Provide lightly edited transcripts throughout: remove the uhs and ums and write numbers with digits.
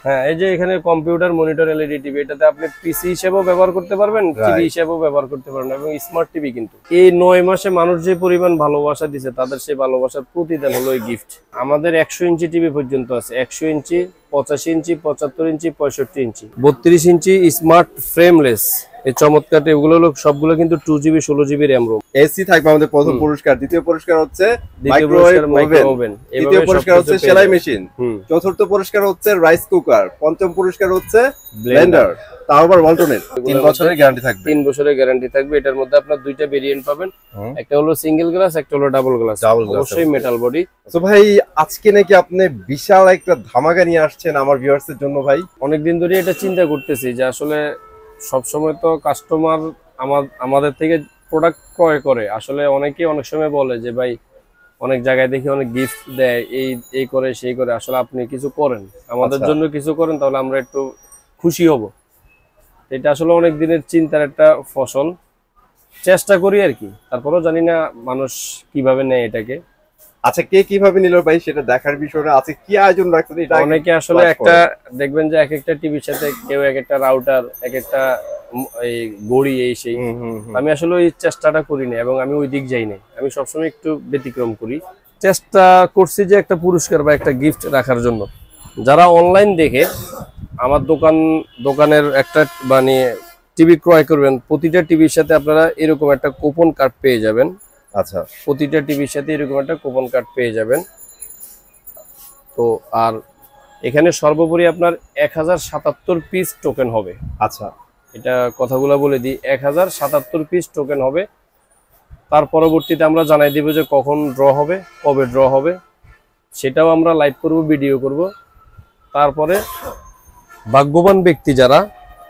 হ্যাঁ, এই যে এখানে কম্পিউটার, মনিটর, এলইডি টিভি, এটাতে আপনি পিসি হিসেবেও ব্যবহার করতে পারবেন, টিভি হিসেবেও ব্যবহার করতে পারবেন এবং স্মার্ট টিভি। কিন্তু এই 9 মাসে মানুষ যে পরিমাণ ভালোবাসা দিছে, তাদের সেই ভালোবাসার প্রতিদান হলো এই গিফট। আমাদের 100 ইঞ্চি টিভি পর্যন্ত আছে, 100 ইঞ্চি, 85 ইঞ্চি, 75 ইঞ্চি, 65 ইঞ্চি, 32 ইঞ্চি স্মার্ট ফ্রেমলেস। এই চমৎকার এগুলো হলো সবগুলো কিন্তু 2GB 16GB RAM ROM. AC থাকবে আমাদের প্রথম পুরস্কার, দ্বিতীয় পুরস্কার হচ্ছে মাইক্রোওয়েভ ওভেন, তৃতীয় পুরস্কার হচ্ছে সেলাই মেশিন, চতুর্থ পুরস্কার হচ্ছে রাইস কুকার, পঞ্চম পুরস্কার হচ্ছে ব্লেন্ডার, তাও আবার ওয়ালটনের। 3 বছরের গ্যারান্টি থাকবে। 3 বছরের গ্যারান্টি থাকবে। এটার মধ্যে আপনার দুইটা ভেরিয়েন্ট পাবেন, একটা হলো সিঙ্গেল গ্লাস, একটা হলো ডাবল গ্লাস, অবশ্যই মেটাল বডি। তো ভাই আজকে নাকি আপনি বিশাল একটা ধামাকা নিয়ে আসছেন আমার ভিউয়ার্সদের জন্য। ভাই অনেকদিন ধরে এটা চিন্তা করতেছি যে আসলে সবসময় তো কাস্টমার আমাদের থেকে প্রোডাক্ট ক্রয় করে, আসলে অনেকেই অনেক সময় বলে যে ভাই অনেক জায়গায় দেখি অনেক গিফট দেয়, এই করে সেই করে, আসলে আপনি কিছু করেন আমাদের জন্য, কিছু করেন তাহলে আমরা একটু খুশি হব। এটা আসলে অনেক দিনের চিন্তার একটা ফসল, চেষ্টা করি আর কি, তারপরেও জানি না মানুষ কিভাবে নেয় এটাকে। আচ্ছা, কে কিভাবে নিল ভাই সেটা দেখার বিষয়টা আছে। কি আয়োজন রাখছেন এটা? অনেকে আসলে একটা দেখবেন যে এক একটা টিভির সাথে কেউ এক একটা রাউটার, এক একটা এই ঘড়ি, এই সেই। আমি আসলে ওই চেষ্টাটা করি না এবং আমি ওই দিক যাই না, আমি সবসময় একটু ব্যতিক্রম করি। চেষ্টা করছি যে একটা পুরস্কার বা একটা গিফট রাখার জন্য। যারা অনলাইন দেখে আমার দোকানের একটা মানে টিভি ক্রয় করবেন, প্রতিটা টিভির সাথে আপনারা এরকম একটা কুপন কার্ড পেয়ে যাবেন। আচ্ছা, প্রতিটা টিভির সাথে এরকম একটা কুপন কার্ড পেয়ে যাবেন। তো আর এখানে সর্বোপরি আপনার 1077 পিস টোকেন হবে। আচ্ছা, এটা কথাগুলো বলে দিই, 1077 পিস টোকেন হবে। তার পরবর্তীতে আমরা জানাই দিব যে কখন ড্র হবে, কবে ড্র হবে, সেটাও আমরা লাইভ করব, ভিডিও করব। তারপরে ভাগ্যবান ব্যক্তি যারা,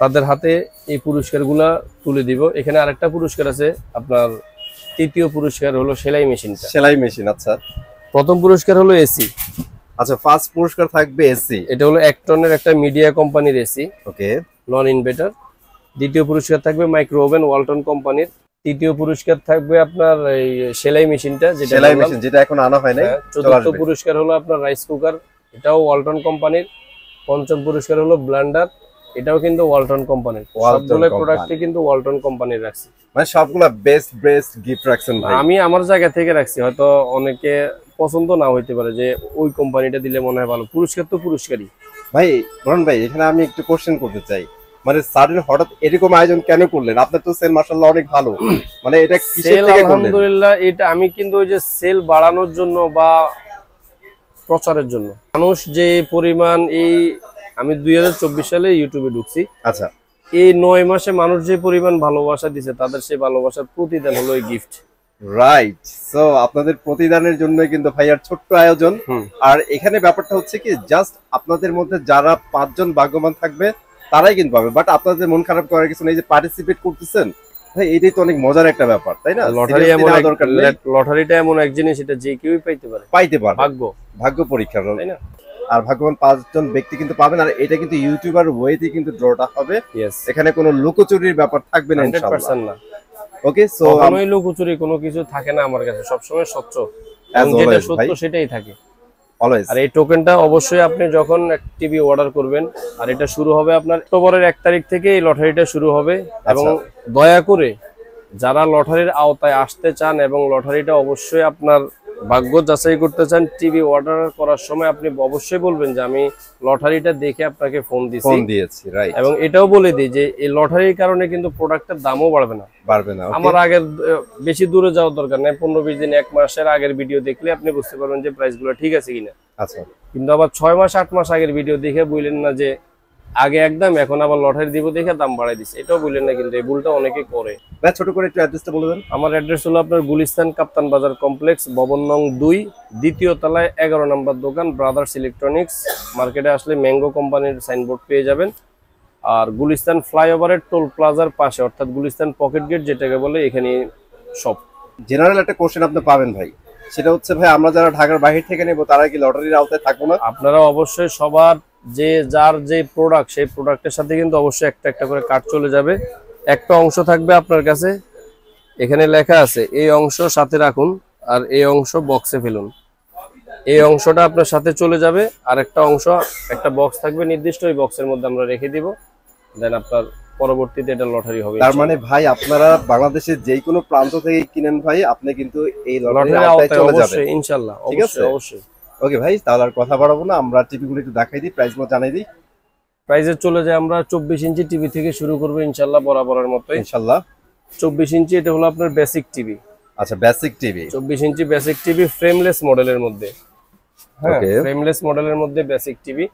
তাদের হাতে এই পুরস্কারগুলা তুলে দিব। এখানে আরেকটা পুরস্কার আছে আপনার, তৃতীয় পুরস্কার হলো সেলাই মেশিনটা। সেলাই মেশিন, আচ্ছা। প্রথম পুরস্কার হলো এসি। আচ্ছা, ফার্স্ট পুরস্কার থাকবে এসি, এটা হলো 1 টনের একটা মিডিয়া কোম্পানির এসি, ওকে, নন ইনভার্টার। দ্বিতীয় পুরস্কার থাকবে মাইক্রো ওভেন ওয়ালটন কোম্পানির। তৃতীয় পুরস্কার থাকবে আপনার এই সেলাই মেশিনটা, যেটা এখন আনা হয় নাই। চতুর্থ পুরস্কার হলো আপনার রাইস কুকার, এটাও ওয়ালটন কোম্পানির। পঞ্চম পুরস্কার হলো ব্লেন্ডার, এটাও কিন্তু ওয়ালটন কোম্পানির। সবগুলো প্রোডাক্টই কিন্তু ওয়ালটন কোম্পানির রাখছি, মানে সবগুলা বেস্ট গিফট রাখছেন ভাই। আমি আমার জায়গা থেকে রাখছি, হয়তো অনেকে পছন্দ না হইতে পারে যে ওই কোম্পানিটা দিলে মনে হয় ভালো। পুরস্কার তো পুরস্কারই। ভাই বরুণ ভাই, এখানে আমি একটু কোশ্চেন করতে চাই, মানে সাডেন হঠাৎ এরকম আয়োজন কেন করলেন? আপনার তো সেল মাশাআল্লাহ অনেক ভালো, মানে এটা কিসের থেকে করলেন? আলহামদুলিল্লাহ, এটা আমি কিন্তু ওই যে সেল বাড়ানোর জন্য বা প্রচারের জন্য। মানুষ যে পরিমাণ আমি 2024 সালে ইউটিউবে ঢুকছি। আচ্ছা, এই 9 মাসে মানুষ যে পরিমাণ ভালোবাসা দিছে, তাদের সেই ভালোবাসার প্রতিদান হলো এই গিফট। রাইট। সো আপনাদের প্রতিদানের জন্য কিন্তু ভাইয়ার ছোট্ট আয়োজন। আর এখানে ব্যাপারটা হচ্ছে কি, জাস্ট আপনাদের মধ্যে যারা 5 জন ভাগ্যবান থাকবে তারাই কিন্তু পাবে। বাট আপনাদের মন খারাপ করার কিছু নেই, যে পার্টিসিপেট করতেছেন ভাই, এটাই তো অনেক মজার একটা ব্যাপার, তাই না? লটারিটা এমন এক জিনিস, এটা যে কেউই পাইতে পারে, ভাগ্য পরীক্ষা, তাই না? আর ভাগ্যবান 5 জন ব্যক্তি কিন্তু পাবেন। আর এটা কিন্তু ইউটিউবার ওয়েতে কিন্তু ড্রটা হবে, এখানে কোনো লুকোচুরির ব্যাপার থাকবে না ইনশাআল্লাহ। না, ওকে, সো আমি লুকোচুরি কোনো কিছু থাকে না আমার কাছে, সবসময় স্বচ্ছ, যেটা সত্য সেটাই থাকে অলওয়েজ। আর এই টোকেনটা অবশ্যই আপনি যখন টিভি অর্ডার করবেন, আর এটা শুরু হবে আপনার অক্টোবরের 1 তারিখ থেকে এই লটারিটা শুরু হবে। এবং দয়া করে যারা লটারির আওতায় আসতে চান এবং লটারিটা অবশ্যই আপনার ভাগ্য যাচাই করতে চান, টিভি অর্ডার করার সময় আপনি অবশ্যই বলবেন যে আমি লটারিটা দেখে আপনাকে ফোন দিয়েছি, রাইট। এবং এটাও বলে দিই যে এই লটারির কারণে কিন্তু প্রোডাক্টের দামও বাড়বে না। আমার আগের বেশি দূরে যাওয়ার দরকার নেই, 15-20 দিন 1 মাসের আগের ভিডিও দেখলে আপনি বুঝতে পারবেন যে প্রাইসগুলো ঠিক আছে কিনা। আচ্ছা, কিন্তু আবার 6 মাস 8 মাস আগের ভিডিও দেখে বললেন না যে আগে একদম এখন আবার লটারি দিব দেখে দাম বাড়াই দিচ্ছে, এটাও বললেন না, কিন্তু এই ভুলটা অনেকে করে। ছোট করে একটু অ্যাড্রেসটা বলে দেন। আমার অ্যাড্রেস হলো আপনার গুলিস্তান কাপ্তান বাজার কমপ্লেক্স, ভবন নং 2, দ্বিতীয় তলায় 11 নম্বর দোকান, ব্রাদার্স ইলেকট্রনিক্স। মার্কেটে আসলে ম্যাঙ্গো কোম্পানির সাইনবোর্ড পেয়ে যাবেন। আর গুলিস্তান ফ্লাইওভারের টোল প্লাজার পাশে, অর্থাৎ গুলিস্তান পকেট গেট যেটাকে বলে, এখানে সব। জেনারেল একটা কোশ্চেন আপনি পাবেন ভাই, সেটা হচ্ছে ভাই আমরা যারা ঢাকার বাইরে থেকে নেব তারা কি লটারির আওতায় থাকবো না? আপনারা অবশ্যই সবার যার যে প্রোডাক্ট, সেই প্রোডাক্টের সাথে কিন্তু অবশ্যই একটা একটা করে কার্ড চলে যাবে। একটা অংশ থাকবে আপনার কাছে, এখানে লেখা আছে এই অংশ সাথে রাখুন আর এই অংশ বক্সে ফেলুন। এই অংশটা আপনার সাথে চলে যাবে, আর একটা অংশ একটা বক্স থাকবে নির্দিষ্ট, ওই বক্সের মধ্যে আমরা রেখে দিব, দেন আপনার পরবর্তীতে এটা লটারি হবে। তার মানে ভাই আপনারা বাংলাদেশের যে কোনো প্রান্ত থেকে কিনেন ভাই, আপনি কিন্তু এই লটারির আওতায় চলে যাবেন অবশ্যই ইনশাআল্লাহ, অবশ্যই অবশ্যই। ওকে ভাই, তাহলে আর কথা বাড়াবো না, আমরা টিভিগুলো একটু দেখাই দিই, প্রাইসগুলো জানাই দিই। প্রাইসে চলে যায় আমরা 24 ইঞ্চি টিভি থেকে শুরু করব ইনশাআল্লাহ, বরাবরের মতো ইনশাআল্লাহ। 24 ইঞ্চি এটা হলো আপনার বেসিক টিভি। আচ্ছা, বেসিক টিভি, 24 ইঞ্চি বেসিক টিভি ফ্রেমলেস মডেলের মধ্যে। হ্যাঁ, ফ্রেমলেস মডেলের মধ্যে বেসিক টিভি।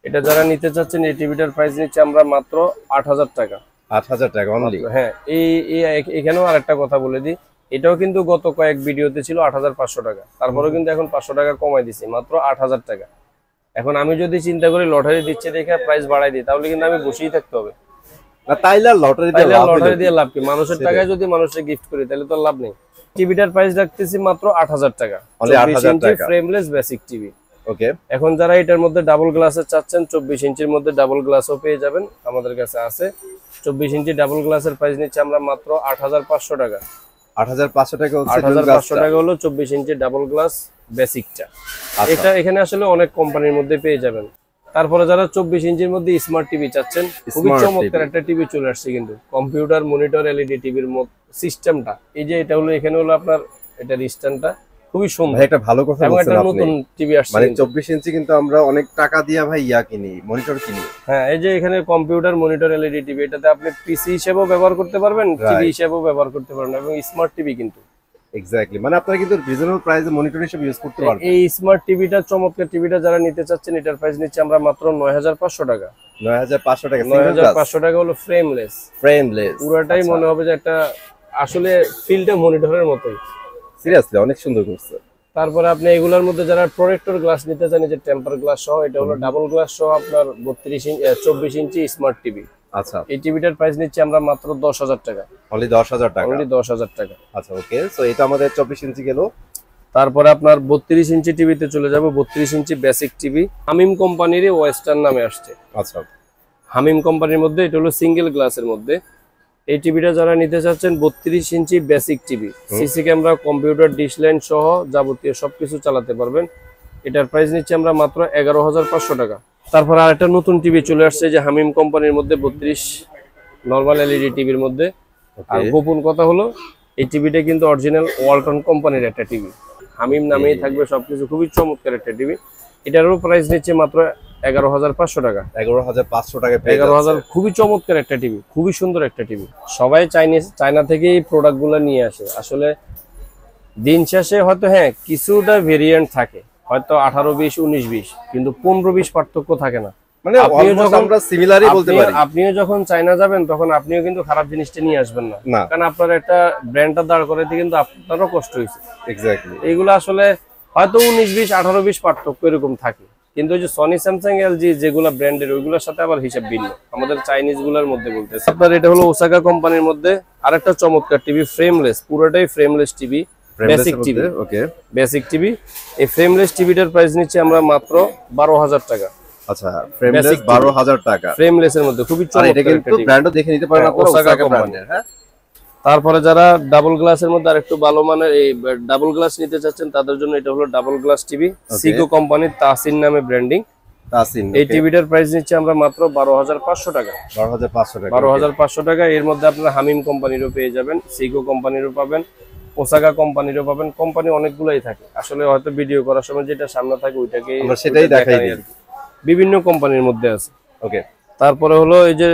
এটা যারা নিতে চাচ্ছেন এই টিভিটার প্রাইস নিচ্ছে আমরা মাত্র 8000 টাকা। 8000 টাকা অনলি। হ্যাঁ, এখানেও আরেকটা কথা বলে দিই, এটাও কিন্তু গত কয়েক ভিডিওতে ছিল 8500 টাকা, তারপরেও কিন্তু এখন 500 টাকা কমাই দিছি, মাত্র 8000 টাকা। এখন আমি যদি চিন্তা করি লটারি দিচ্ছে দেখে প্রাইস বাড়াই দিই, তাহলে কিন্তু আমি বসেই থাকতে হবে না, তাইলে লটারি দিয়ে লাভ কি? মানুষের টাকায় যদি মানুষকে গিফট করি তাহলে তো লাভ নেই। টিভিটার প্রাইস রাখতেছি মাত্র 8000 টাকা, 8000 টাকা ফ্রেমলেস বেসিক টিভি। ওকে, এখন যারা এটার মধ্যে ডাবল গ্লাসের চাচ্ছেন, 24 ইঞ্চির মধ্যে ডাবল গ্লাসও পেয়ে যাবেন, আমাদের কাছে আছে। 24 ইঞ্চি ডাবল গ্লাসের প্রাইস নিচ্ছে আমরা মাত্র 8500 টাকা। 8500 টাকা হচ্ছে 8500 টাকা হলো 24 ইঞ্চি ডাবল গ্লাস বেসিকটা। এটা এখানে আসলে অনেক কোম্পানির মধ্যে পেয়ে যাবেন। তারপরে যারা 24 ইঞ্চির মধ্যে স্মার্ট টিভি চাচ্ছেন, খুবই চমৎকার একটা টিভি চলে আসছে কিন্তু, কম্পিউটার মনিটর এলইডি টিভির সিস্টেমটা। এই যে এটা হলো, এখানে হলো আপনার এটা স্ট্যান্ডটা খুবই সুন্দর, একটা ভালো কথা বলছেন আপনি। নতুন টিভি আসছে, মানে 24 ইঞ্চি কিন্তু আমরা অনেক টাকা দিয়ে ভাই কিনি, মনিটর কিনি। হ্যাঁ, এই যে এখানে কম্পিউটার মনিটর এলইডি টিভি, এটাতে আপনি পিসি হিসেবেও ব্যবহার করতে পারবেন, টিভি হিসেবেও ব্যবহার করতে পারবেন, এবং স্মার্ট টিভি কিন্তু এক্স্যাক্টলি, মানে আপনারা কিন্তু রিজনেবল প্রাইসে মনিটর হিসেবে ইউজ করতে পারবেন। এই স্মার্ট টিভিটা, চমৎকার টিভিটা যারা নিতে চাচ্ছেন, এটার প্রাইস নিচ্ছে আমরা মাত্র 9500 টাকা। 9500 টাকা, 9500 টাকা হলো ফ্রেমলেস। পুরোটাই মনে হবে যে একটা আসলে ফিল্ডে মনিটরের মতোই, সিরিয়াসলি অনেক সুন্দর করছে। তারপরে আপনি এগুলোর মধ্যে যারা প্রোটেক্টর গ্লাস নিতে চান, যে টেম্পার গ্লাস সহ, এটা হলো ডাবল গ্লাস সহ আপনার 24 ইঞ্চি স্মার্ট টিভি। আচ্ছা, এই টিভিটার প্রাইস নিচ্ছে আমরা মাত্র 10000 টাকা, অনলি 10000 টাকা, অনলি 10000 টাকা। আচ্ছা ওকে, সো এটা আমাদের 24 ইঞ্চি গেল। তারপরে আপনার 32 ইঞ্চি টিভিতে চলে যাব। 32 ইঞ্চি বেসিক টিভি, হামিম কোম্পানির ওয়েস্টার্ন নামে আসছে। আচ্ছা, হামিম কোম্পানির মধ্যে এটা হলো সিঙ্গেল গ্লাসের মধ্যে। এই টিভিটা যারা নিতে চাচ্ছেন, 32 ইঞ্চি basic TV, CC camera, computer, dish line সহ যাবতীয় সবকিছু চালাতে পারবেন। এটার প্রাইস নিচ্ছে আমরা মাত্র 11500 টাকা। তারপর আরেকটা নতুন টিভি চলে আসছে, যে হামিম কোম্পানির মধ্যে 32 নরমাল এলইডি টিভির মধ্যে। আর গোপন কথা হলো, এই টিভিটা কিন্তু অরিজিনাল ওয়ালটন কোম্পানির একটা টিভি, হামিম নামেই থাকবে সবকিছু, খুবই চমৎকার একটা টিভি। এটারও প্রাইস নিচ্ছে মাত্র 11500 টাকা। 11500 টাকা, 11000, খুবই চমৎকার একটা টিভি, খুবই সুন্দর একটা টিভি। সবাই চায়না থেকে এই প্রোডাক্টগুলো নিয়ে আসে। আসলে দিন শেষে হয়তো হ্যাঁ কিছুটা ভেরিয়েন্ট থাকে, হয়তো 18, 20, 19, 20, কিন্তু 15, 20 পার্থক্য থাকে না। মানে আমরা সিমিলারই বলতে পারি। আপনিও যখন চায়না যাবেন, তখন আপনিও কিন্তু খারাপ জিনিসটা নিয়ে আসবেন না, কারণ আপনার একটা ব্র্যান্ডটা দাঁড় করাইতে কিন্তু আপনারও কষ্ট হয়েছে। এক্স্যাক্টলি, এইগুলো আসলে হয়তো 19, 20, 18, 20 পার্থক্য এরকম থাকে, কিন্তু ওই যে সনি, স্যামসাং, এলজি যেগুলো ব্র্যান্ডের, ওইগুলোর সাথে আবার হিসাব ভিন্ন, আমাদের চাইনিজ গুলার মধ্যে বলতেছে। আপনার এটা হলো ওসাকা কোম্পানির মধ্যে আরেকটা চমৎকার টিভি, ফ্রেমলেস, পুরোটাই ফ্রেমলেস টিভি, বেসিক টিভি। ওকে, বেসিক টিভি। এই ফ্রেমলেস টিভিটার প্রাইস নিচ্ছে আমরা মাত্র 12000 টাকা। আচ্ছা, ফ্রেমলেস 12000 টাকা, ফ্রেমলেস এর মধ্যে খুবই চমৎকার। এটা কিন্তু ব্র্যান্ডও দেখে নিতে পারেন আপনারা, ওসাকা কোম্পানির। হ্যাঁ, তারপরে যারা ডাবল গ্লাসের মধ্যে আরেকটু ভালো মানের এই ডাবল গ্লাস নিতে চাচ্ছেন, তাদের জন্য এটা হলো ডাবল গ্লাস টিভি, সিকো কোম্পানির, তাসিন নামে ব্র্যান্ডিং। তাসিন, এই টিভিটার প্রাইস নিচ্ছে আমরা মাত্র 12500 টাকা। 12500 টাকা, 12500 টাকা। এর মধ্যে আপনারা হামিম কোম্পানিরও পেয়ে যাবেন, সিকো কোম্পানিরও পাবেন, ওসাকা কোম্পানিরও পাবেন। কোম্পানি অনেকগুলাই থাকে, আসলে হয়তো ভিডিও করার সময় যেটা সামনে থাকে ওইটাকে আমরা সেটাই দেখাই দিই। বিভিন্ন কোম্পানির মধ্যে আছে। ওকে, তারপরে হলো এই যে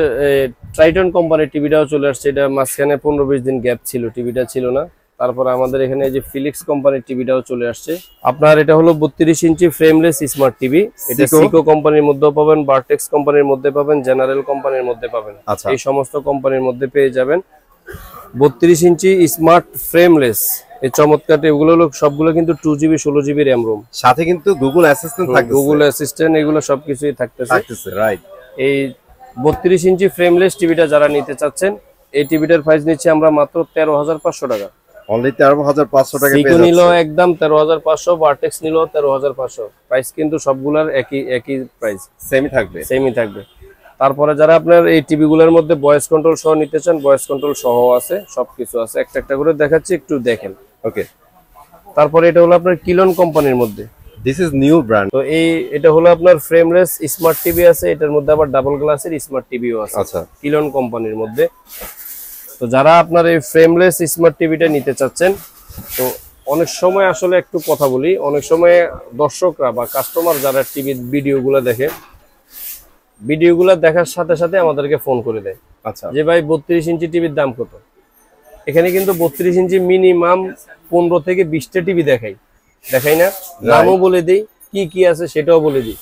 ট্রাইটন কোম্পানির টিভিটাও চলে আসছে। এটা মাঝখানে 15-20 দিন গ্যাপ ছিল, টিভিটা ছিল না। তারপরে আমাদের এখানে এই যে ফিলিক্স কোম্পানির টিভিটাও চলে আসছে। আপনার এটা হলো 32 ইঞ্চি ফ্রেমলেস স্মার্ট টিভি। এটা সিকো কোম্পানির মধ্যেও পাবেন, বার্টেক্স কোম্পানির মধ্যে পাবেন, জেনারেল কোম্পানির মধ্যে পাবেন। এই সমস্ত কোম্পানির মধ্যে পেয়ে যাবেন। 32 ইঞ্চি স্মার্ট ফ্রেমলেস এই চমৎকার এগুলো হলো সবগুলো কিন্তু 2GB 16GB র্যাম রোম, সাথে কিন্তু গুগল অ্যাসিস্ট্যান্ট থাকবে, গুগল অ্যাসিস্ট্যান্ট, এগুলো সবকিছুই থাকতেছে। রাইট। এই 32 ইঞ্চি ফ্রেমলেস টিভিটা যারা নিতে চাচ্ছেন, এই টিভিটার প্রাইস নিচ্ছে আমরা মাত্র 13500 টাকা। অনলি 13500 টাকা পেয়ে যাচ্ছে। নিলো একদম 13500, বারটেক্স নিলো 13500। প্রাইস কিন্তু সবগুলোর একই প্রাইস, সেমই থাকবে। তারপরে যারা আপনার এই টিভি গুলোর মধ্যে ভয়েস কন্ট্রোল সহ নিতে চান, ভয়েস কন্ট্রোল সহ আছে, সবকিছু আছে। একটা একটা করে দেখাচ্ছি, একটু দেখেন। ওকে, তারপরে এটা হলো আপনার কিলন কোম্পানির মধ্যে দিস ইজ নিউ ব্র্যান্ড। তো এটা হলো আপনার ফ্রেমলেস স্মার্ট টিভি আছে, এটার মধ্যে আবার ডাবল গ্লাসের স্মার্ট টিভিও আছে। আচ্ছা, কিলন কোম্পানির মধ্যে। তো যারা আপনার এই ফ্রেমলেস স্মার্ট টিভিটা নিতে চাচ্ছেন, তো অনেক সময় আসলে একটু কথা বলি, অনেক সময় দর্শকরা বা কাস্টমার যারা টিভির ভিডিওগুলো দেখে, ভিডিওগুলো দেখার সাথে সাথে আমাদেরকে ফোন করে দেয়, আচ্ছা, যে ভাই 32 ইঞ্চি টিভির দাম কত। এখানে কিন্তু 32 ইঞ্চি মিনিমাম 15 থেকে 20টা টিভি দেখাই না, দামও বলে দিই, কি কি আছে সেটাও বলে দিই।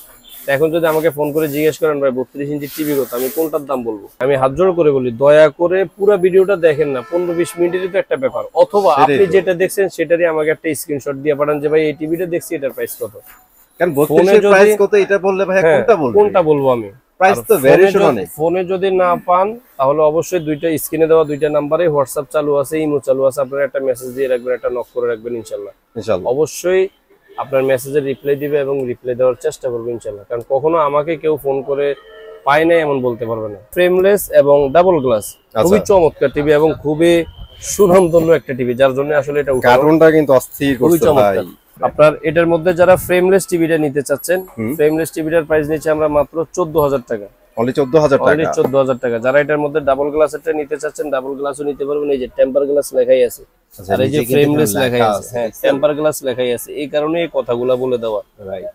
এখন যদি আমাকে ফোন করে জিজ্ঞেস করেন ভাই 32 ইঞ্চি টিভি কত, আমি কোনটার দাম বলবো? আমি হাত জোড় করে বলি, দয়া করে পুরো ভিডিওটা দেখেন না, 15-20 মিনিটেরই তো একটা ব্যাপার। অথবা আপনি যেটা দেখছেন সেটারই আমাকে একটা স্ক্রিনশট দিয়ে পাঠান যে ভাই এই টিভিটা দেখছি, এটার প্রাইস কত। কারণ 32 এর প্রাইস কত এটা বললে ভাই কোনটা বলবো আমি? প্রাইস তো ভেরিয়েশন অনেক। ফোনে যদি না পান তাহলে অবশ্যই দুইটা স্ক্রিনে দেওয়া দুইটা নম্বরে হোয়াটসঅ্যাপ চালু আছে, ইমো চালু আছে, আপনারা একটা মেসেজ দিয়ে রাখবেন, একটা নক করে রাখবেন, ইনশাআল্লাহ অবশ্যই আপনার মেসেজের রিপ্লাই দিবে এবং রিপ্লাই দেওয়ার চেষ্টা করবে ইনশাআল্লাহ। কারণ কখনো আমাকে কেউ ফোন করে পায় না এমন বলতে পারবে না। ফ্রেমলেস এবং ডাবল গ্লাস, খুবই চমৎকার টিভি এবং খুবই সুনামধন্য একটা টিভি, যার জন্য আসলে এটা কার্টুনটা কিন্তু অস্থির করছে ভাই। আপনার এটার মধ্যে যারা ফ্রেমলেস টিভিটা নিতে চাচ্ছেন, ফ্রেমলেস টিভিটার প্রাইস নিচ্ছে আমরা মাত্র 14,000 টাকা। অনলি 14,000 টাকা। অনলি 14,000 টাকা। যারা এটার মধ্যে ডাবল গ্লাসেরটা নিতে চাচ্ছেন, ডাবল গ্লাসও নিতে পারবেন। এই যে টেম্পার গ্লাস লেখাই আছে, আর এই যে ফ্রেমলেস লেখাই আছে। হ্যাঁ, টেম্পার গ্লাস লেখাই আছে, এই কারণে এই কথাগুলো বলে দেওয়া।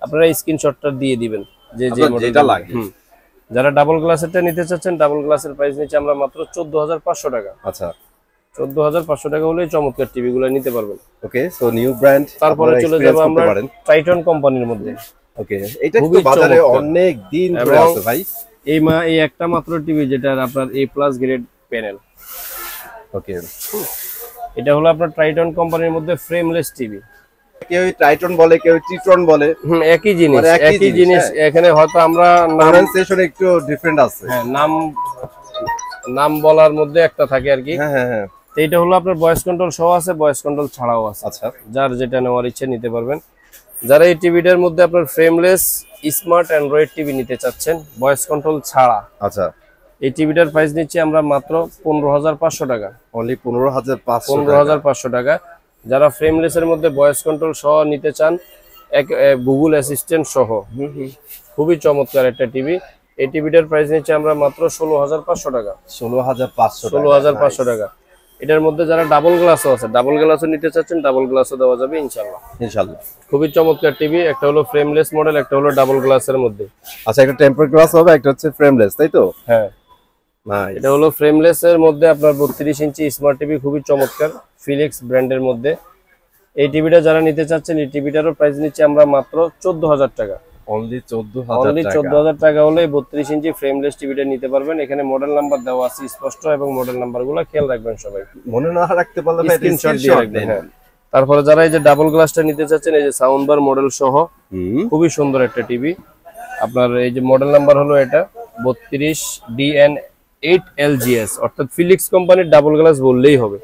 আপনারা স্ক্রিনশটটা দিয়ে দিবেন যে মডেলটা লাগে। যারা ডাবল গ্লাসেরটা নিতে চাচ্ছেন, ডাবল গ্লাসের প্রাইস নিচ্ছে আমরা মাত্র 14,500 টাকা। আচ্ছা, 14,500 টাকা হলে চমৎকার টিভি গুলো নিতে পারবেন। ওকে, সো নিউ ব্র্যান্ড। তারপরে চলে যাব আমরা টাইটন কোম্পানির মধ্যে। ওকে, এটা একটু বাজারে অনেক দিন ধরে আছে ভাই। এই একটা মাত্র টিভি যেটার আপনার A+ গ্রেড প্যানেল। ওকে, এটা হলো আপনার টাইটন কোম্পানির মধ্যে ফ্রেমলেস টিভি। কেউ টাইটন বলে, কেউ টিটন বলে, একই জিনিস। এখানে হয়তো আমরা প্রনাউন্সিয়েশন একটু ডিফারেন্ট আছে। হ্যাঁ, নাম বলার মধ্যে একটা থাকে আর কি। হ্যাঁ। এইটা হলো আপনার ভয়েস কন্ট্রোল সহ আছে, ভয়েস কন্ট্রোল ছাড়াও আছে। আচ্ছা, যার যেটা নেওয়ার ইচ্ছে নিতে পারবেন। যারা এই টিভিটার মধ্যে আপনার ফ্রেমলেস স্মার্ট অ্যান্ড্রয়েড টিভি নিতে চাচ্ছেন ভয়েস কন্ট্রোল ছাড়া, আচ্ছা, এই টিভিটার প্রাইস নিচ্ছি আমরা মাত্র 15,500 টাকা। অনলি 15,500 টাকা। যারা ফ্রেমলেস এর মধ্যে ভয়েস কন্ট্রোল সহ নিতে চান, গুগল অ্যাসিস্ট্যান্ট সহ, খুবই চমৎকার একটা টিভি। এই টিভিটার প্রাইস নিচ্ছি আমরা মাত্র 16,500 টাকা। 16,500 টাকা। এটার মধ্যে যারা ডাবল গ্লাসও আছে, ডাবল গ্লাসও নিতে চাচ্ছেন, ডাবল গ্লাসও দেওয়া যাবে ইনশাআল্লাহ। খুবই চমৎকার টিভি। একটা হলো ফ্রেমলেস মডেল, একটা হলো ডাবল গ্লাসের মধ্যে। আচ্ছা, একটা টেম্পার গ্লাস হবে, একটা হচ্ছে ফ্রেমলেস, তাই তো? হ্যাঁ, এটা হলো ফ্রেমলেস এর মধ্যে আপনার 32 ইঞ্চি স্মার্ট টিভি, খুবই চমৎকার, ফিলিক্স ব্র্যান্ডের মধ্যে। এই টিভিটা যারা নিতে চাচ্ছেন, এই টিভিটারও প্রাইস নিচ্ছে আমরা মাত্র 14,000 টাকা। অনলি 14,000 টাকা হলে 32 ইঞ্চি ফ্রেমলেস টিভিটা নিতে পারবেন। এখানে মডেল নাম্বার দেওয়া আছে স্পষ্ট, এবং মডেল নাম্বারগুলো খেয়াল রাখবেন সবাই, মনে না রাখতে পারলে স্ক্রিনশট দিয়ে রাখবেন। হ্যাঁ, তারপরে যারা এই যে ডাবল গ্লাসটা নিতে চাচ্ছেন, এই যে সাউন্ড বার মডেল সহ, খুবই সুন্দর একটা টিভি। আপনার এই যে মডেল নাম্বার হলো এটা 32DN8LGS, অর্থাৎ ফিলিক্স কোম্পানির ডাবল গ্লাস বললেই হবে।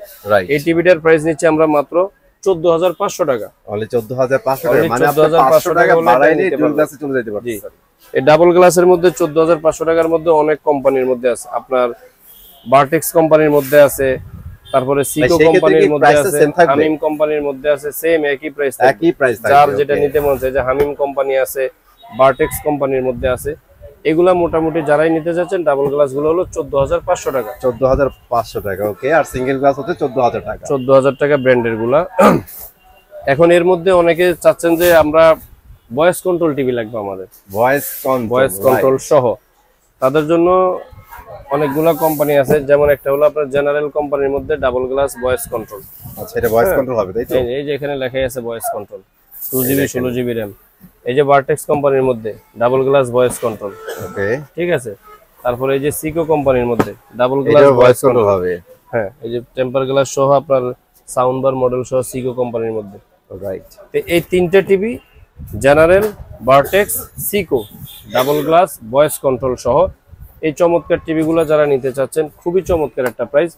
এই টিভিটার প্রাইস নিচ্ছে আমরা মাত্র 14,500 টাকা। অনলি 14,500 টাকা, মানে আপনি 500 টাকা বাড়াইলে ডাবল গ্লাসে চলে যেতে পারবেন। এই ডাবল গ্লাসের মধ্যে 14,500 টাকার মধ্যে অনেক কোম্পানির মধ্যে আছে। আপনার ভার্টেক্স কোম্পানির মধ্যে আছে, তারপরে সিকো কোম্পানির মধ্যে আছে, হামিম কোম্পানির মধ্যে আছে, সেম একই প্রাইস। যার যেটা নিতে মন চায়, যে হামিম কোম্পানি আছে, ভার্টেক্স কোম্পানির মধ্যে আছে, এগুলা মোটামুটি যারাই নিতে যাচ্ছেন, ডাবল গ্লাস গুলো হলো 14,500 টাকা। 14,500 টাকা, ওকে। আর সিঙ্গেল গ্লাস হচ্ছে 14,000 টাকা। 14,000 টাকা ব্র্যান্ডের গুলা। এখন এর মধ্যে অনেকে চাচ্ছেন যে আমরা ভয়েস কন্ট্রোল টিভি লাগবে আমাদের, ভয়েস কন্ট্রোল সহ। তাদের জন্য অনেকগুলা কোম্পানি আছে, যেমন একটা হলো আপনার জেনারেল কোম্পানির মধ্যে ডাবল গ্লাস ভয়েস কন্ট্রোল। আচ্ছা, এটা ভয়েস কন্ট্রোল হবে, তাই তো? এই যে এখানে লেখাই আছে voice control, 2GB 16GB RAM। এই যে ভার্টেক্স কোম্পানির মধ্যে ডাবল গ্লাস ভয়েস কন্ট্রোল, ওকে, ঠিক আছে। তারপরে এই যে সিকো কোম্পানির মধ্যে ডাবল গ্লাস ভয়েস কন্ট্রোল হবে। হ্যাঁ, এই যে টেম্পার গ্লাস সহ আপনার সাউন্ড বার মডেল সহ সিকো কোম্পানির মধ্যে, রাইট। এই তিনটে টিভি, জেনারেল, ভার্টেক্স, সিকো, ডাবল গ্লাস ভয়েস কন্ট্রোল সহ এই চমৎকার টিভিগুলো যারা নিতে চাচ্ছেন, খুবই চমৎকার একটা প্রাইস,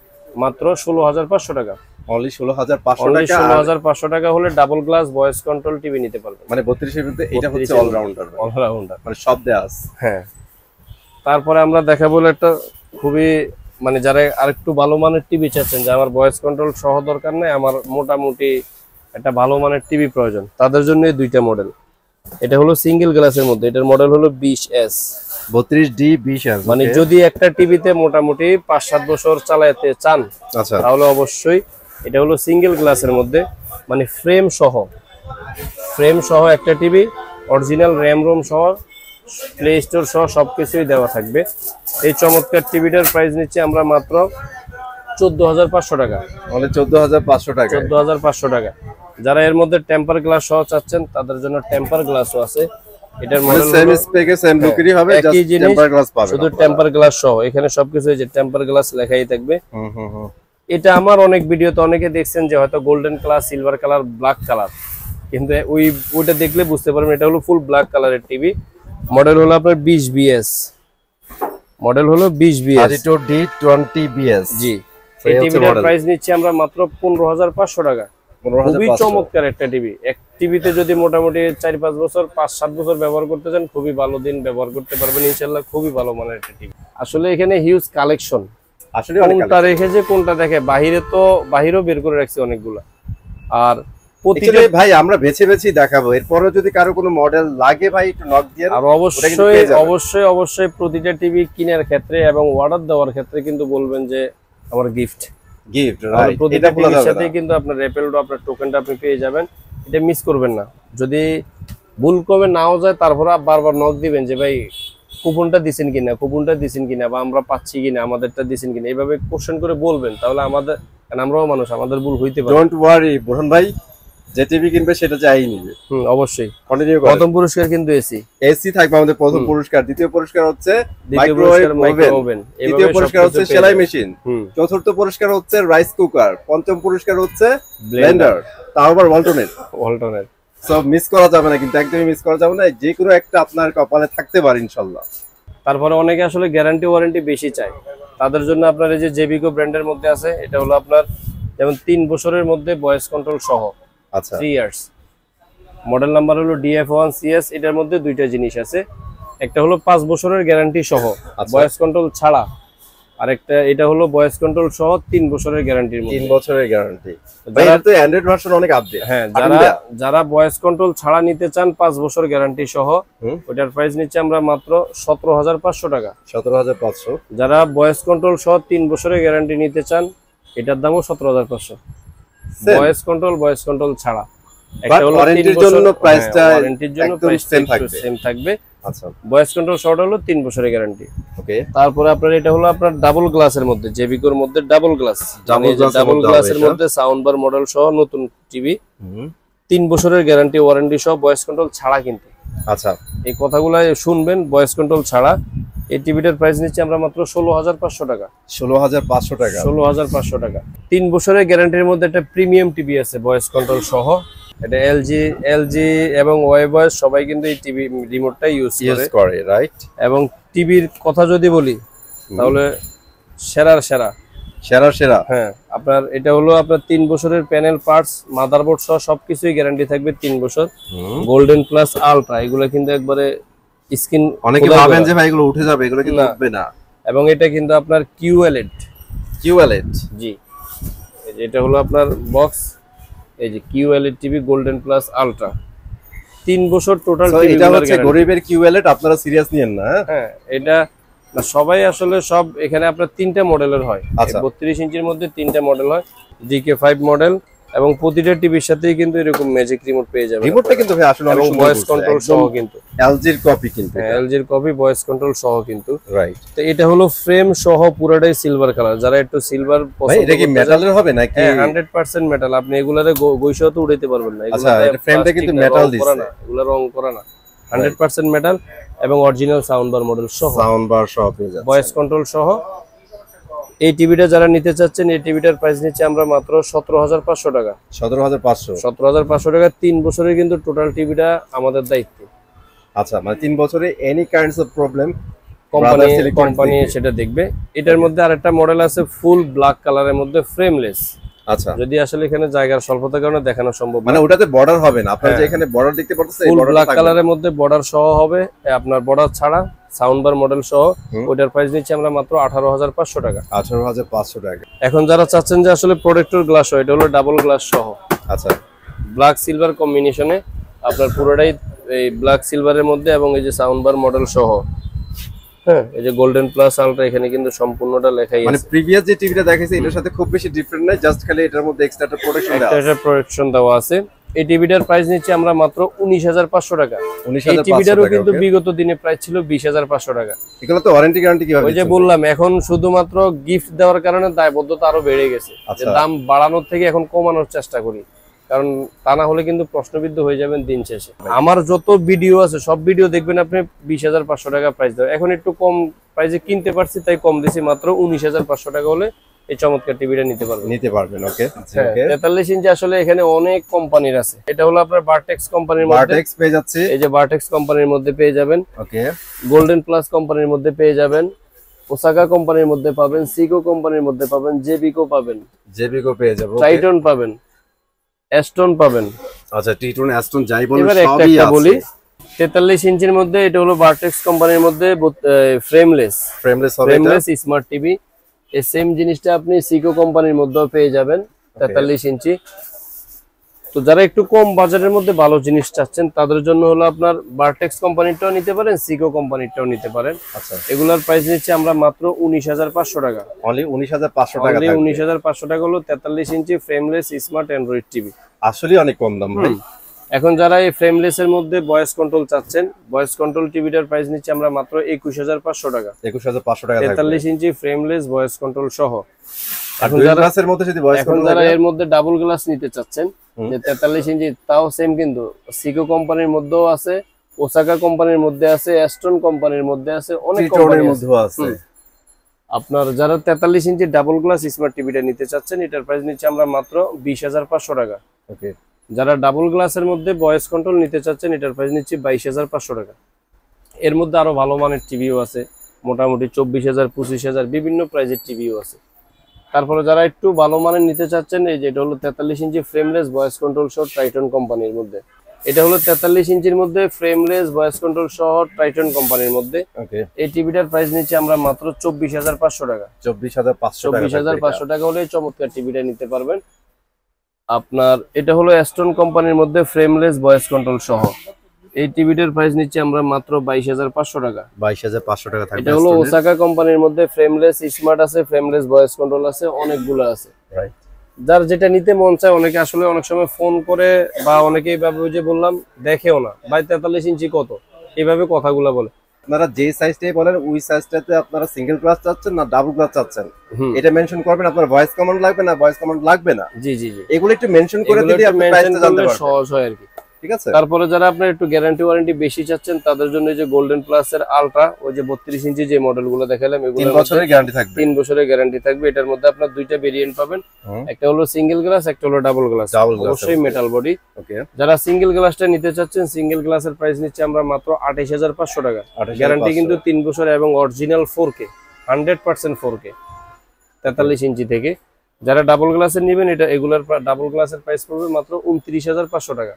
মাত্র 16,500 টাকা। অনলি 16,500 টাকা। 16,500 টাকা হলে double glass voice control TV নিতে পারবেন। মানে 32 এর মধ্যে এটা হচ্ছে অলরাউন্ডার, মানে সব দেয়া আছে। হ্যাঁ, তারপরে আমরা দেখাবো একটা খুবই, মানে যারা আরেকটু ভালো মানের টিভি চাচ্ছেন, যে আমার ভয়েস কন্ট্রোল সহ দরকার নেই, আমার মোটামুটি একটা ভালো মানের টিভি প্রয়োজন, তাদের জন্য এই দুইটা মডেল। এটা হলো সিঙ্গেল গ্লাসের মধ্যে, এটার মডেল হলো 20S 32D 20S। মানে যদি একটা টিভিতে মোটামুটি 5-7 বছর চালাতে চান আচ্ছা, তাহলে অবশ্যই এটা হলো সিঙ্গেল গ্লাসের মধ্যে, মানে ফ্রেম সহ একটা টিভি, অরিজিনাল র্যাম রোম সহ, প্লে স্টোর সহ সবকিছুই দেওয়া থাকবে। এই চমৎকার টিভিটার প্রাইস নিচ্ছে আমরা মাত্র 14,500 টাকা। মানে 14,500 টাকা। 14,500 টাকা। যারা এর মধ্যে টেম্পার গ্লাস সহ চাচ্ছেন তাদের জন্য টেম্পার গ্লাসও আছে। এটার মডেল সেম স্পেকে সেম লুকেরই হবে, জাস্ট টেম্পার গ্লাস পাবেন, শুধু টেম্পার গ্লাস সহ। এখানে সবকিছু এই যে টেম্পার গ্লাস লেখাই থাকবে। এটা আমার অনেক ভিডিওতে অনেকে দেখছেন যে হয়তো golden colour, silver colour, black colour, কিন্তু ওইটা দেখলে বুঝতে পারবেন এটা হলো ফুল ব্ল্যাক কালারের টিভি। মডেল হলো আপনার 20BS, মডেল হলো 20BS 32D20BS। জি, এই টিভিটার প্রাইস নিচ্ছি আমরা মাত্র 15,500 টাকা। খুবই চমৎকার একটা টিভি। এক টিভিতে যদি মোটামুটি 4-5 বছর, 5-7 বছর ব্যবহার করতে চান, খুবই ভালো দিন ব্যবহার করতে পারবেন ইনশাআল্লাহ। খুবই ভালো মানের একটা টিভি। আসলে এখানে হিউজ কালেকশন, আসলে কোনটা রেখেছে কোনটা দেখে, বাহিরেও বের করে রাখছে অনেকগুলা। আর প্রতিটা ভাই আমরা বেছে দেখাবো, এরপরও যদি কারো কোনো মডেল লাগে ভাই একটু নক দিয়ে। আর অবশ্যই প্রতিটা টিভি কেনার ক্ষেত্রে এবং অর্ডার দেওয়ার ক্ষেত্রে কিন্তু বলবেন যে আমার গিফট, রাইট। প্রতিটা টিভির সাথে কিন্তু আপনার র্যাপেলডো, আপনার টোকেনটা আপনি পেয়ে যাবেন, এটা মিস করবেন না। যদি ভুল কমে নাও যায় তারপর বারবার নক দিবেন যে ভাই কুপনটা দিছেন কিনা, বা আমরা পাচ্ছি কিনা, আমাদেরটা দিছেন কিনা, এইভাবে কোশ্চেন করে বলবেন, তাহলে আমাদের, কারণ আমরাও মানুষ, আমাদের ভুল হইতে পারে। ডোন্ট ওয়ারি বোরহান ভাই, যে টিভি কিনবে সেটা চাই নিবে। অবশ্যই। কন্টিনিউ করুন। প্রথম পুরস্কার কিন্তু এসি থাকবে আমাদের প্রথম পুরস্কার, দ্বিতীয় পুরস্কার হচ্ছে মাইক্রোওয়েভ ওভেন, তৃতীয় পুরস্কার হচ্ছে সেলাই মেশিন, চতুর্থ পুরস্কার হচ্ছে রাইস কুকার, পঞ্চম পুরস্কার হচ্ছে ব্লেন্ডার, তাও আবার ওয়ালটনের। সব মিস করা যাবে না, কিন্তু একদমই মিস করা যাবে না, যে কোনো একটা আপনার কপালে থাকতে পারে ইনশাআল্লাহ। তারপরে অনেকে আসলে গ্যারান্টি ওয়ারেন্টি বেশি চায়, তাদের জন্য আপনার এই যে জেবিকো ব্র্যান্ডের মধ্যে আছে, এটা হলো আপনার যেমন 3 বছরের মধ্যে ভয়েস কন্ট্রোল সহ। আচ্ছা, 3 ইয়ার্স। মডেল নাম্বার হলো DF1CS। এটার মধ্যে দুইটা জিনিস আছে, একটা হলো 5 বছরের গ্যারান্টি সহ ভয়েস কন্ট্রোল ছাড়া, আর একটা এটা হলো ভয়েস কন্ট্রোল সহ 3 বছরের গ্যারান্টির মধ্যে। 3 বছরের গ্যারান্টি। ভাই এটা তো অ্যান্ড্রয়েড ভার্সন অনেক আপডেট। হ্যাঁ, যারা ভয়েস কন্ট্রোল ছাড়া নিতে চান 5 বছর গ্যারান্টি সহ, ওটার প্রাইস নিচ্ছে আমরা মাত্র 17,500 টাকা। 17,500। যারা ভয়েস কন্ট্রোল সহ 3 বছরের গ্যারান্টি নিতে চান, এটার দামও 17,500। ভয়েস কন্ট্রোল ছাড়া। একটা হলো ওয়ারেন্টির জন্য প্রাইসটা একদম সেম থাকবে। আচ্ছা, ভয়েস কন্ট্রোল শর্ট হলো 3 বছরের গ্যারান্টি। ওকে। তারপরে আপনার এটা হলো আপনার ডাবল গ্লাসের মধ্যে, জেবিকোর মধ্যে ডাবল গ্লাসের মধ্যে সাউন্ড বার মডেল সহ নতুন টিভি, 3 বছরের গ্যারান্টি ওয়ারেন্টি সহ, ভয়েস কন্ট্রোল ছাড়া কিন্তু। আচ্ছা, এই কথাগুলো শুনবেন, ভয়েস কন্ট্রোল ছাড়া। এই টিভিটার প্রাইস নিচ্ছে আমরা মাত্র 16,500 টাকা। 16,500 টাকা। 16,500 টাকা। 3 বছরের গ্যারান্টির মধ্যে একটা প্রিমিয়াম টিভি আছে ভয়েস কন্ট্রোল সহ। এটা এলজি এবং ওয়েবস সবাই কিন্তু এই টিভি রিমোটটা ইউজ করে, রাইট। এবং টিভির কথা যদি বলি তাহলে সেরা। হ্যাঁ, আপনার এটা হলো আপনার 3 বছরের প্যানেল পার্টস, মাদারবোর্ড সহ সবকিছুই গ্যারান্টি থাকবে 3 বছর। গোল্ডেন প্লাস আলট্রা, এগুলো কিন্তু একবারে স্ক্রিন, অনেকে ভাবেন যে ভাই এগুলো উঠে যাবে, এগুলো কিন্তু উঠবে না। এবং এটা কিন্তু আপনার QLED। জি, এটা হলো আপনার বক্স, এই যে QLED TV golden plus ultra, 3 বছর টোটাল। এটা হচ্ছে গরিবের QLED, আপনারা সিরিয়াস নিয়েন না। হ্যাঁ, এটা না সবাই আসলে সব, এখানে আপনার 3টা মডেলের হয়। 32 ইঞ্চির মধ্যে 3টা মডেল হয়, DK5 মডেল, এবং প্রতিটা টিভির সাথেই কিন্তু এরকম ম্যাজিক রিমোট পেয়ে যাবেন। রিমোটটা কিন্তু ভাই আসলে অনেক সুন্দর, ভয়েস কন্ট্রোল সহ কিন্তু LG-র কপি, কিন্তু LG-র কপি, ভয়েস কন্ট্রোল সহ কিন্তু, রাইট। তো এটা হলো ফ্রেম সহ পুরোটাই সিলভার কালার। যারা একটু সিলভার পছন্দ, এটা কি মেটালের হবে নাকি? হ্যাঁ, 100% মেটাল। আপনি এগুলারে গৈসাও তো উড়াইতে পারবেন না। আচ্ছা, এটা ফ্রেমটা কিন্তু মেটাল দিছে, এগুলা রং করা না, 100% মেটাল, এবং অরিজিনাল সাউন্ড বার মডেল সহ, পেয়ে যাচ্ছে, ভয়েস কন্ট্রোল সহ। এই টিভিটা যারা নিতে চাচ্ছেন, এই টিভিটার প্রাইস নিচ্ছে আমরা মাত্র 17,500 টাকা। 17,500 টাকা। 3 বছরের কিন্তু টোটাল টিভিটা আমাদের দায়িত্ব। আচ্ছা, মানে 3 বছরে any kinds of problem company সেটা দেখবে। এটার মধ্যে আরেকটা মডেল আছে ফুল ব্ল্যাক কালারের মধ্যে, ফ্রেমলেস। আচ্ছা, যদি আসলে এখানে জায়গার স্বল্পতার কারণে দেখানো সম্ভব, মানে ওটাতে বর্ডার হবে না, আপনারা যে এখানে বর্ডার দেখতে পাচ্ছেন, ফুল ব্ল্যাক কালারের মধ্যে বর্ডার সহ হবে, আপনার বর্ডার ছাড়া সাউন্ড বার মডেল সহ। ওটার প্রাইস নিচ্ছে আমরা মাত্র 18,500 টাকা। 18,500 টাকা। এখন যারা চাচ্ছেন যে আসলে প্রোটেক্টর গ্লাস হয়, এটা হলো ডাবল গ্লাস সহ। আচ্ছা, ব্ল্যাক সিলভার কম্বিনেশনে আপনার পুরোটাই এই ব্ল্যাক সিলভারের মধ্যে এবং এই যে সাউন্ড বার মডেল সহ। হ্যাঁ, এই যে গোল্ডেন প্লাস আলট্রা এখানে কিন্তু সম্পূর্ণটা লেখাই আছে। মানে প্রিভিয়াস যে টিভিটা দেখাইছে এটার সাথে খুব বেশি ডিফারেন্ট নাই, জাস্ট খালি এটার মধ্যে এক্সট্রা প্রোটেকশন দেওয়া আছে। এই টিভিটার প্রাইস নিচ্ছে আমরা মাত্র 19,500 টাকা। এই টিভিটারও কিন্তু বিগত দিনে প্রাইস ছিল 20,500 টাকা। এগুলো তো ওয়ারেন্টি গ্যারান্টি কিভাবে? ওই যে বললাম, এখন শুধুমাত্র গিফট দেওয়ার কারণে দায়বদ্ধতা আরো বেড়ে গেছে। দাম বাড়ানোর থেকে এখন কমানোর চেষ্টা করি, কারণ তা না হলে কিন্তু প্রশ্নবিদ্ধ হয়ে যাবেন দিন শেষে। আমার যত ভিডিও আছে সব ভিডিও দেখবেন আপনি 20,500 টাকা প্রাইস দেবেন। এখন একটু কম প্রাইসে কিনতে পারছি তাই কম দিছি, মাত্র 19,500 টাকা হলে এই চমৎকার টিভিটা নিতে পারবেন। ওকে, 43 ইঞ্চি আসলে এখানে অনেক কোম্পানির আছে। এটা হলো আপনার বারটেক্স কোম্পানির মধ্যে, বারটেক্স পেয়ে যাচ্ছে। এই যে বারটেক্স কোম্পানির মধ্যে পেয়ে যাবেন। ওকে, গোল্ডেন প্লাস কোম্পানির মধ্যে পেয়ে যাবেন, ওসাকা কোম্পানির মধ্যে পাবেন, সিকো কোম্পানির মধ্যে পাবেন, জেবিকো পাবেন, জেবিকো পেয়ে যাবেন, টাইটন পাবেন, অ্যাস্টন পাবেন। আচ্ছা, টাইটন অ্যাস্টন যাই বলেন এবারে একটা বলি, 43 ইঞ্চির মধ্যে এটা হলো বারটেক্স কোম্পানির মধ্যে ফ্রেমলেস স্মার্ট টিভি। এই সেম জিনিসটা আপনি সিকো কোম্পানির মধ্যেও পেয়ে যাবেন 43 ইঞ্চি। তো যারা একটু কম বাজারের মধ্যে ভালো জিনিস চাচ্ছেন তাদের জন্য হলো আপনার বারটেক্স কোম্পানিটাও নিতে পারেন, সিকো কোম্পানিটাও নিতে পারেন। আচ্ছা, এগুলার প্রাইস নিচ্ছে আমরা মাত্র 19,500 টাকা। অনলি 19,500 টাকা। 19,500 টাকা হলো 43 ইঞ্চি ফ্রেমলেস স্মার্ট অ্যান্ড্রয়েড টিভি। আসলে অনেক কম দাম ভাই। এখন যারা এই ফ্রেমলেস এর মধ্যে ভয়েস কন্ট্রোল চাচ্ছেন, ভয়েস কন্ট্রোল টিভিটার প্রাইস নিচ্ছে আমরা মাত্র 21,500 টাকা। 21,500 টাকা 43 ইঞ্চি ফ্রেমলেস ভয়েস কন্ট্রোল সহ। এখন গ্লাসের মধ্যে যদি ভয়েস কন্ট্রোল, যারা এর মধ্যে ডাবল গ্লাস নিতে চাচ্ছেন, যে 43 ইঞ্চি, তাও সেম কিন্তু সিকো কোম্পানির মধ্যেও আছে, ওসাকা কোম্পানির মধ্যে আছে, অ্যাস্টন কোম্পানির মধ্যে আছে, অনেক কোম্পানির মধ্যে আছে। আপনার যারা 43 ইঞ্চি ডাবল গ্লাস স্মার্ট টিভিটা নিতে চাচ্ছেন, এটার প্রাইস নিচ্ছে আমরা মাত্র 20,500 টাকা। ওকে, যারা ডাবল গ্লাসের মধ্যে ভয়েস কন্ট্রোল নিতে চাচ্ছেন, এটার প্রাইস নিচ্ছে 22,500 টাকা। এর মধ্যে আরো ভালো মানের টিভিও আছে, মোটামুটি 24,000, 25,000 বিভিন্ন প্রাইজের টিভিও আছে। তারপরে যারা একটু ভালো মানের নিতে চাচ্ছেন, এই যে এটা হলো 43 ইঞ্চি ফ্রেমলেস ভয়েস কন্ট্রোল সহ টাইটন কোম্পানির মধ্যে। এটা হলো 43 ইঞ্চির মধ্যে ফ্রেমলেস ভয়েস কন্ট্রোল সহ টাইটন কোম্পানির মধ্যে। এই টিভিটার প্রাইস নিচ্ছে আমরা মাত্র 24,500 টাকা। 24,500 টাকা হলে চমৎকার টিভিটা নিতে পারবেন। আপনার এটা হলো অ্যাস্টন কোম্পানির মধ্যে ফ্রেমলেস ভয়েস কন্ট্রোল সহ। এই টিভিটার প্রাইস নিচ্ছে আমরা মাত্র 22,500 টাকা। 22,500 টাকা থাকবে। এটা হলো ওসাকা কোম্পানির মধ্যে ফ্রেমলেস স্মার্ট আছে, ফ্রেমলেস ভয়েস কন্ট্রোল আছে, অনেকগুলো আছে। রাইট, যার যেটা নিতে মন চায়। অনেকে আসলে অনেক সময় ফোন করে বা অনেকেই ভাবে, ওই যে বললাম, দেখেও না ভাই 43 ইঞ্চি কত, এইভাবে কথাগুলো বলে। আপনারা যে সাইজটাই বলেন ওই সাইজটাতে আপনারা সিঙ্গেল গ্লাস চাচ্ছেন না ডাবল গ্লাস চাচ্ছেন, এটা মেনশন করবেন। আপনার ভয়েস কমান্ড লাগবে না, ভয়েস কমান্ড লাগবে না। জি জি জি, এগুলো একটু মেনশন করে দিলে আপনি প্রাইসটা জানতে পারবেন, সহজ হয় আর কি। ঠিক আছে। তারপরে যারা আপনার একটু গ্যারান্টি ওয়ারেন্টি বেশি চাচ্ছেন তাদের জন্য যে গোল্ডেন প্লাস এর আলট্রা, ওই যে 32 ইঞ্চি যে মডেলগুলো দেখালাম, এগুলো 3 বছরের গ্যারান্টি থাকবে। 3 বছরের গ্যারান্টি থাকবে। এটার মধ্যে আপনার দুইটা ভেরিয়েন্ট পাবেন, একটা হলো সিঙ্গেল গ্লাস, একটা হলো ডাবল গ্লাস, অবশ্যই মেটাল বডি। ওকে, যারা সিঙ্গেল গ্লাসটা নিতে চাচ্ছেন, সিঙ্গেল গ্লাসের প্রাইস নিচ্ছে আমরা মাত্র 28,500 টাকা। গ্যারান্টি কিন্তু 3 বছর এবং অরিজিনাল 4K 100% 4K 43 ইঞ্চি থেকে। যারা ডাবল গ্লাসের নেবেন, এটা এগুলার ডাবল গ্লাসের প্রাইস পড়বে মাত্র 29,500 টাকা।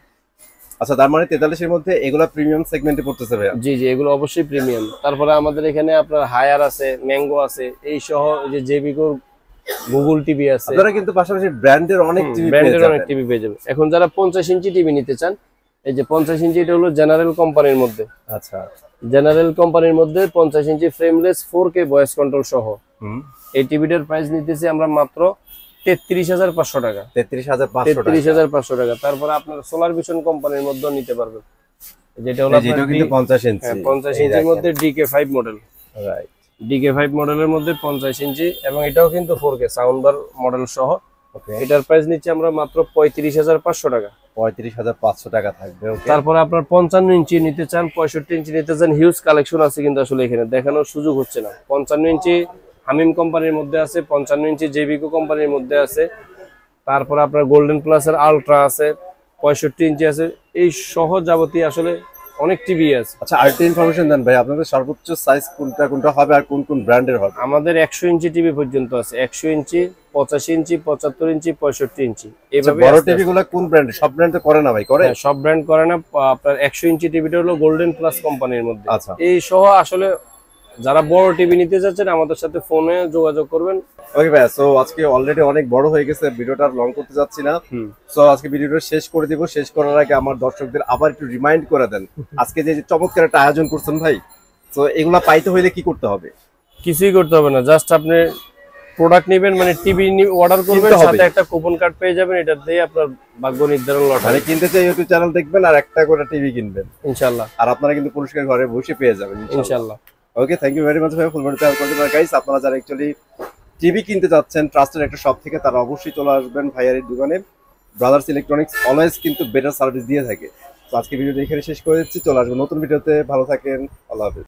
আচ্ছা, তার মানে 43 এর মধ্যে এগুলা প্রিমিয়াম সেগমেন্টে পড়তেছে ভাই? জি জি, এগুলো অবশ্যই প্রিমিয়াম। তারপরে আমাদের এখানে আপনার হায়ার আছে, ম্যাঙ্গো আছে, এই সহ যে জেবিকো গুগল টিভি আছে। আপনারা কিন্তু পাশাপাশি ব্র্যান্ডের অনেক টিভি পেয়ে যাবেন। এখন যারা 50 ইঞ্চি টিভি নিতে চান, এই যে 50 ইঞ্চি, এটা হলো জেনারেল কোম্পানির মধ্যে। আচ্ছা, জেনারেল কোম্পানির মধ্যে 50 ইঞ্চি ফ্রেমলেস 4K ভয়েস কন্ট্রোল সহ। এই টিভিটার প্রাইস নিতেছি আমরা মাত্র 33,500 টাকা। 33,500 টাকা। তারপরে আপনার সোলার ভিশন কোম্পানির মধ্যে নিতে পারবেন, যেটা হলো আপনার কিন্তু 50 ইঞ্চি। 50 ইঞ্চির মধ্যে DK5 মডেল। রাইট, DK5 মডেলের মধ্যে 50 ইঞ্চি, এবং এটাও কিন্তু 4K সাউন্ড বার মডেল সহ। ওকে, এটার প্রাইস নিচ্ছে আমরা মাত্র 35,500 টাকা। 35,500 টাকা থাকবে। ওকে, তারপরে আপনার 55 ইঞ্চি নিতে চান, 65 ইঞ্চি নিতে চান, হিউজ কালেকশন আছে কিন্তু আসলে এখানে দেখানোর সুযোগ হচ্ছে না। 55 ইঞ্চি হামিম কোম্পানির মধ্যে আছে, 55 ইঞ্চি জেবিকো কোম্পানির মধ্যে আছে, তারপর আপনার গোল্ডেন প্লাস এর আলট্রা আছে, 65 ইঞ্চি আছে, এই সহ যাবতীয় আসলে অনেক টিভি আছে। আচ্ছা, আরেকটা ইনফরমেশন দেন ভাই, আপনাদের সর্বোচ্চ সাইজ কোনটা হবে আর কোন কোন ব্র্যান্ডের হবে? আমাদের 100 ইঞ্চি টিভি পর্যন্ত আছে, 100 ইঞ্চি, 85 ইঞ্চি, 75 ইঞ্চি, 65 ইঞ্চি, এইভাবে। বড় টিভিগুলো কোন ব্র্যান্ড? সব ব্র্যান্ড করে না ভাই? করে, সব ব্র্যান্ড করে না। আপনার 100 ইঞ্চি টিভিটা হলো গোল্ডেন প্লাস কোম্পানির মধ্যে। আচ্ছা, এই সহ আসলে যারা বড় টিভি নিতে চাচ্ছেন আমাদের সাথে ফোনে যোগাযোগ করবেন। ওকে ভাইয়া, সো আজকে অলরেডি অনেক বড় হয়ে গেছে, ভিডিওটা লং করতে যাচ্ছি না। সো আজকে ভিডিওটা শেষ করে দিব। শেষ করার আগে আমার দর্শকদের আবার একটু রিমাইন্ড করে দেন, আজকে যে চমৎকার একটা আয়োজন করছেন ভাই, তো এগুলা পাইতে হইলে কি করতে হবে? কিছুই করতে হবে না, জাস্ট আপনি প্রোডাক্ট নেবেন, মানে টিভি অর্ডার করবেন, সাথে একটা কুপন কার্ড পেয়ে যাবেন, এটা দিয়ে আপনার ভাগ্য নির্ধারণ লটারি। মানে কিনতে চাই ইউটিউব চ্যানেল দেখবেন আর একটা করে টিভি কিনবেন ইনশাআল্লাহ, আর আপনারা কিন্তু পুরস্কার ঘরে বসে পেয়ে যাবেন ইনশাআল্লাহ। ওকে, থ্যাংক ইউ ভেরি মাচ ভাই, ফুল বডি ট্রায়াল করতে পারেন গাইস। আপনারা যারা অ্যাকচুয়ালি টিভি কিনতে যাচ্ছেন ট্রাস্টেড একটা শপ থেকে, তারা অবশ্যই চলে আসবেন ভাইয়ার এই দোকানে। ব্রাদার্স ইলেকট্রনিক্স অলওয়েজ কিন্তু বেটার সার্ভিস দিয়ে থাকে। তো আজকে ভিডিওটা এখানে শেষ করে দিচ্ছি, চলে আসবেন নতুন ভিডিওতে। ভালো থাকেন, আল্লাহ হাফেজ।